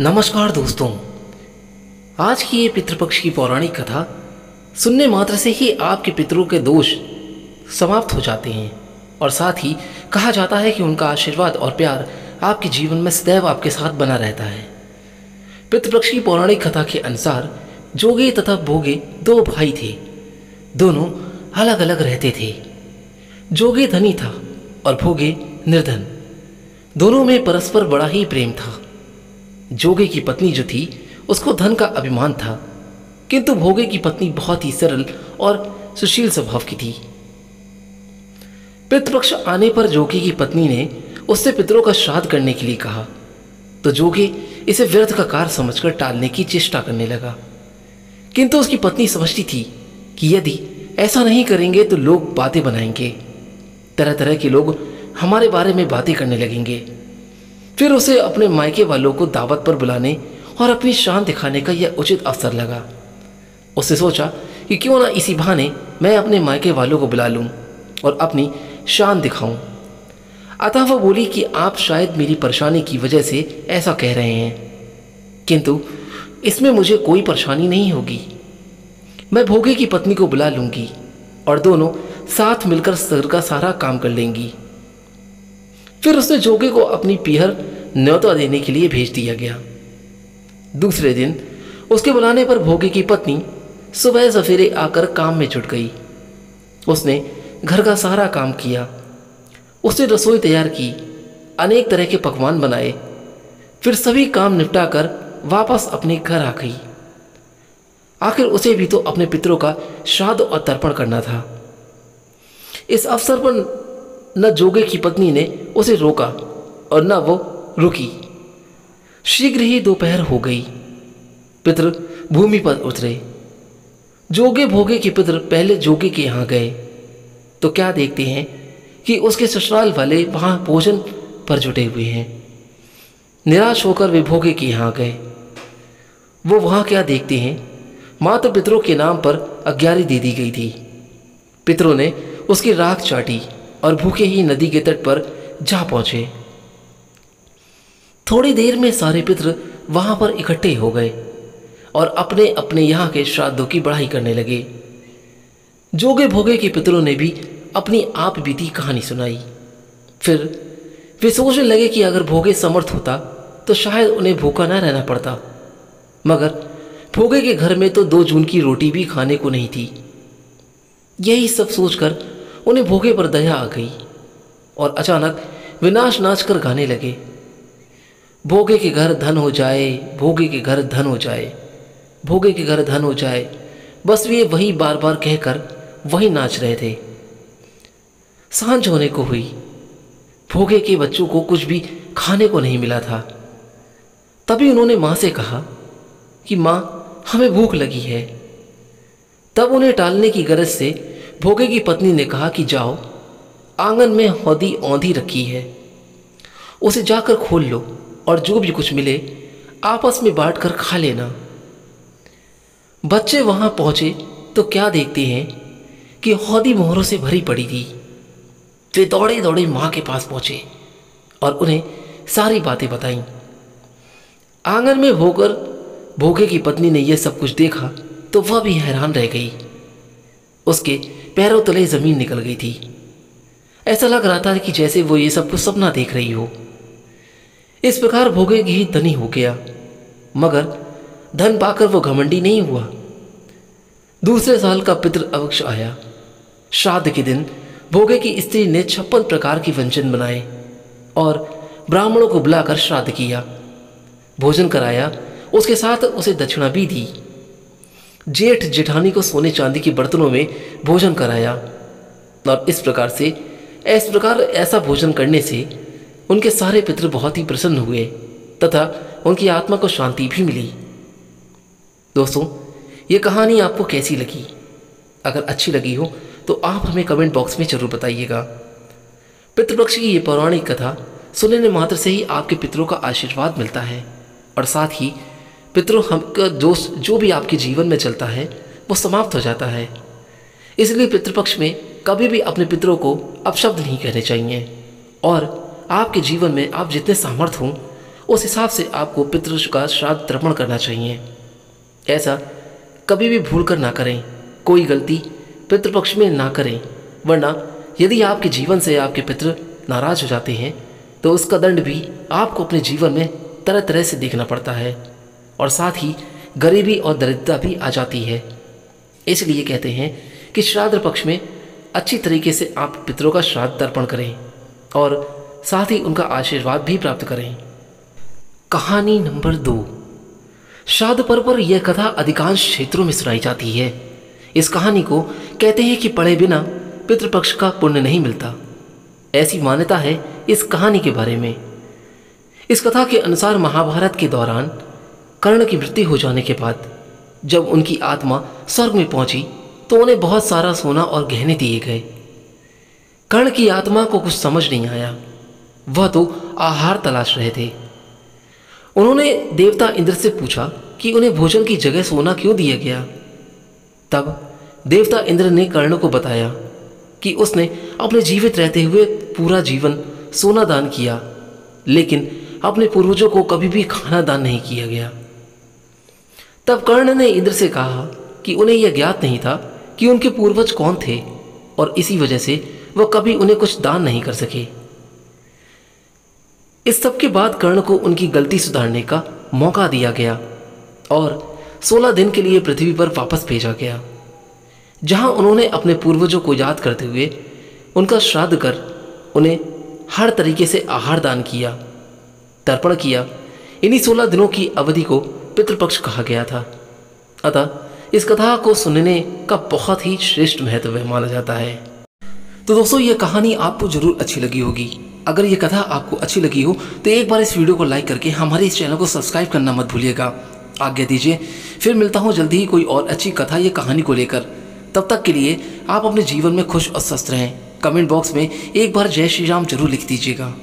नमस्कार दोस्तों। आज की ये पितृपक्ष की पौराणिक कथा सुनने मात्र से ही आपके पितरों के दोष समाप्त हो जाते हैं और साथ ही कहा जाता है कि उनका आशीर्वाद और प्यार आपके जीवन में सदैव आपके साथ बना रहता है। पितृपक्ष की पौराणिक कथा के अनुसार जोगे तथा भोगे दो भाई थे। दोनों अलग अलग रहते थे। जोगे धनी था और भोगे निर्धन। दोनों में परस्पर बड़ा ही प्रेम था। जोगे की पत्नी जो थी उसको धन का अभिमान था, किंतु भोगे की पत्नी बहुत ही सरल और सुशील स्वभाव की थी। पितृपक्ष आने पर जोगे की पत्नी ने उससे पितरों का श्राद्ध करने के लिए कहा, तो जोगे इसे व्यर्थ का कार्य समझकर टालने की चेष्टा करने लगा। किंतु उसकी पत्नी समझती थी कि यदि ऐसा नहीं करेंगे तो लोग बातें बनाएंगे, तरह तरह के लोग हमारे बारे में बातें करने लगेंगे। फिर उसे अपने मायके वालों को दावत पर बुलाने और अपनी शान दिखाने का यह उचित अवसर लगा। उसने सोचा कि क्यों ना इसी बहाने मैं अपने मायके वालों को बुला लूं और अपनी शान दिखाऊं। अतः वह बोली कि आप शायद मेरी परेशानी की वजह से ऐसा कह रहे हैं, किंतु इसमें मुझे कोई परेशानी नहीं होगी। मैं भोगे की पत्नी को बुला लूंगी और दोनों साथ मिलकर सर का सारा काम कर लेंगी। फिर उसने जोगे को अपनी पीहर न्योता देने के लिए भेज दिया गया। दूसरे दिन उसके बुलाने पर भोगे की पत्नी सुबह सवेरे आकर काम में जुट गई। उसने घर का सारा काम किया। उसने रसोई तैयार की, अनेक तरह के पकवान बनाए। फिर सभी काम निपटाकर वापस अपने घर आ गई। आखिर उसे भी तो अपने पितरों का श्राद्ध और तर्पण करना था। इस अवसर पर न जोगे की पत्नी ने उसे रोका और न वो रुकी। शीघ्र ही दोपहर हो गई। पितर भूमि पर उतरे। जोगे भोगे के पितर पहले जोगे के यहाँ गए तो क्या देखते हैं कि उसके ससुराल वाले वहाँ भोजन पर जुटे हुए हैं। निराश होकर वे भोगे के यहाँ गए। वो वहाँ क्या देखते हैं, मात्र पितरों के नाम पर अग्यारी दे दी गई थी। पितरों ने उसकी राख चाटी और भूखे ही नदी के तट पर जा पहुंचे। थोड़ी देर में सारे पितर वहां पर इकट्ठे हो गए और अपने अपने यहाँ के श्राद्धों की बढ़ाई करने लगे। जोगे भोगे के पितरों ने भी अपनी आप बीती कहानी सुनाई। फिर वे सोचने लगे कि अगर भोगे समर्थ होता तो शायद उन्हें भूखा न रहना पड़ता, मगर भोगे के घर में तो 2 जून की रोटी भी खाने को नहीं थी। यही सब सोचकर उन्हें भोगे पर दया आ गई और अचानक विनाश नाच कर गाने लगे। भोगे के घर धन हो जाए, भोगे के घर धन हो जाए, भोगे के घर धन हो जाए। बस वे वही बार बार कहकर वही नाच रहे थे। सांझ होने को हुई। भोगे के बच्चों को कुछ भी खाने को नहीं मिला था। तभी उन्होंने माँ से कहा कि माँ, हमें भूख लगी है। तब उन्हें टालने की गरज से भोगे की पत्नी ने कहा कि जाओ, आंगन में हौदी औंधी रखी है, उसे जाकर खोल लो और जो भी कुछ मिले आपस में बांटकर खा लेना। बच्चे वहां पहुंचे तो क्या देखते हैं कि हौदी मोहरों से भरी पड़ी थी। वे दौड़े दौड़े मां के पास पहुंचे और उन्हें सारी बातें बताईं। आंगन में होकर भोगे की पत्नी ने यह सब कुछ देखा तो वह भी हैरान रह गई। उसके पैरों तले जमीन निकल गई थी। ऐसा लग रहा था कि जैसे वो ये सब कुछ सपना देख रही हो। इस प्रकार भोगे ही धनी हो गया, मगर धन पाकर वो घमंडी नहीं हुआ। दूसरे साल का पितृ अवक्ष आया। श्राद्ध के दिन भोगे की स्त्री ने 56 प्रकार के व्यंजन बनाए और ब्राह्मणों को बुलाकर श्राद्ध किया, भोजन कराया। उसके साथ उसे दक्षिणा भी दी। जेठ जेठानी को सोने चांदी के बर्तनों में भोजन कराया और इस प्रकार ऐसा भोजन करने से उनके सारे पितृ बहुत ही प्रसन्न हुए तथा उनकी आत्मा को शांति भी मिली। दोस्तों, ये कहानी आपको कैसी लगी? अगर अच्छी लगी हो तो आप हमें कमेंट बॉक्स में जरूर बताइएगा। पितृपक्ष की ये पौराणिक कथा सुनने मात्र से ही आपके पितरों का आशीर्वाद मिलता है और साथ ही पितरों हमका जो भी आपके जीवन में चलता है वो समाप्त हो जाता है। इसलिए पितृपक्ष में कभी भी अपने पितरों को अपशब्द नहीं कहने चाहिए और आपके जीवन में आप जितने सामर्थ हों उस हिसाब से आपको पितृ का श्राद्ध तर्पण करना चाहिए। ऐसा कभी भी भूल कर ना करें, कोई गलती पितृपक्ष में ना करें, वरना यदि आपके जीवन से आपके पितृ नाराज हो जाते हैं तो उसका दंड भी आपको अपने जीवन में तरह तरह से देखना पड़ता है और साथ ही गरीबी और दरिद्रता भी आ जाती है। इसलिए कहते हैं कि श्राद्ध पक्ष में अच्छी तरीके से आप पितरों का श्राद्ध तर्पण करें और साथ ही उनका आशीर्वाद भी प्राप्त करें। कहानी नंबर 2। श्राद्ध पर्व पर यह कथा अधिकांश क्षेत्रों में सुनाई जाती है। इस कहानी को कहते हैं कि पढ़े बिना पितृपक्ष का पुण्य नहीं मिलता। ऐसी मान्यता है इस कहानी के बारे में। इस कथा के अनुसार महाभारत के दौरान कर्ण की मृत्यु हो जाने के बाद जब उनकी आत्मा स्वर्ग में पहुंची तो उन्हें बहुत सारा सोना और गहने दिए गए। कर्ण की आत्मा को कुछ समझ नहीं आया, वह तो आहार तलाश रहे थे। उन्होंने देवता इंद्र से पूछा कि उन्हें भोजन की जगह सोना क्यों दिया गया। तब देवता इंद्र ने कर्ण को बताया कि उसने अपने जीवित रहते हुए पूरा जीवन सोना दान किया, लेकिन अपने पूर्वजों को कभी भी खाना दान नहीं किया गया। तब कर्ण ने इंद्र से कहा कि उन्हें यह ज्ञात नहीं था कि उनके पूर्वज कौन थे और इसी वजह से वह कभी उन्हें कुछ दान नहीं कर सके। इस सब के बाद कर्ण को उनकी गलती सुधारने का मौका दिया गया और 16 दिन के लिए पृथ्वी पर वापस भेजा गया, जहां उन्होंने अपने पूर्वजों को याद करते हुए उनका श्राद्ध कर उन्हें हर तरीके से आहार दान किया, तर्पण किया। इन्हीं 16 दिनों की अवधि को पितृपक्ष कहा गया था। अतः इस कथा को सुनने का बहुत ही श्रेष्ठ महत्व माना जाता है। तो दोस्तों, यह कहानी आपको जरूर अच्छी लगी होगी। अगर यह कथा आपको अच्छी लगी हो तो एक बार इस वीडियो को लाइक करके हमारे इस चैनल को सब्सक्राइब करना मत भूलिएगा। आज्ञा दीजिए, फिर मिलता हूँ जल्दी ही कोई और अच्छी कथा या कहानी को लेकर। तब तक के लिए आप अपने जीवन में खुश और स्वस्थ रहें। कमेंट बॉक्स में एक बार जय श्री राम जरूर लिख दीजिएगा।